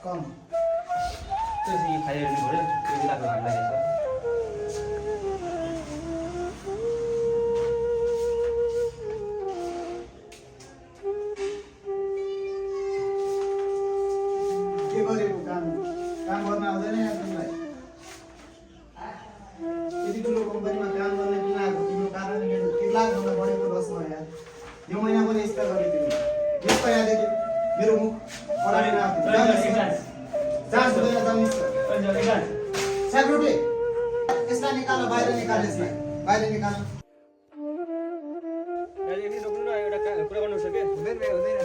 कम 这是一排人有人有那个还来的。के गरेको काम काम गर्न आउँदैन यार तिमीलाई यति ठुलो कम्पनीमा काम गर्न किन आएको तिम्रो कारणले मेरो 3 लाखभन्दा बढेको लस भयो यार यो महिना पनि यस्तो गरे तिमी यस्तो यादेखि मेरो मुख अगाडि राख्नु जान्छ हुँदैन जानिस् सेक्युरिटी यसलाई निकाल बाहिर निकाल यसलाई बाहिर निकाल यार एकछिन रोक्नु न एउटा कुरा गर्नु छ के हुँदैन हुँदैन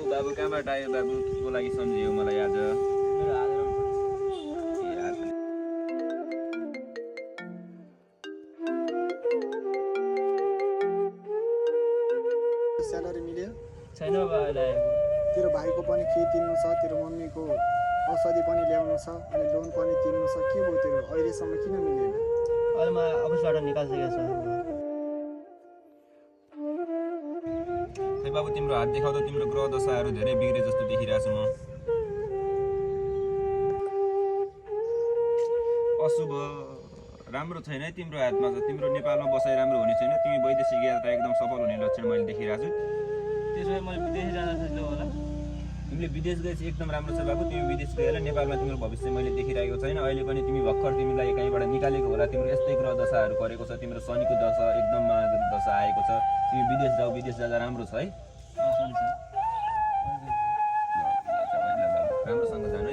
बाबु कहाँबाट आयो बाबु केको लागि सम्झियो मलाई आज स्यालेरी मिल्यो छैन बाबा अहिले तेरो भाइको पनि फी तिर्नु छ तेरो मम्मीको औषधि पनि ल्याउनु छ अनि लोन पनि तिर्नु छ के भयो तेरो अहिलेसम्म किन मिलेन अहिले म अफिसबाट निकालिसकेको छ खै बाबु तिम्रो हात देखाउँदा तिम्रो ग्रह दशाहरू धेरै बिग्रे जस्तो देखिरहेको छु म अशुभ राम्रो छैन है तिम्रो हातमा छ तिम्रो नेपालमा बसाइ राम्रो हुने छैन तिमी वैदेशिक यात्रा एकदम सफल हुने लक्षण मैले देखिरहेको छु त्यसो भए मैले विदेश जान सजिलो होला तिमीले विदेश गएपछि एकदम राम्रो छ बाबु तिमी विदेश गएर नेपालमा तिम्रो भविष्य मैले देखिरहेको छैन अहिले पनि तिमी भर्खर तिमीलाई कहीँबाट निकालेको होला तिम्रो यस्तै ग्रह दशाहरू परेको छ तिम्रो शनिको दशा एकदम दशा आएको छ तिमी विदेश जाऊ विदेश जाँदा राम्रो छ है हुन्छ राम्रोसँग जान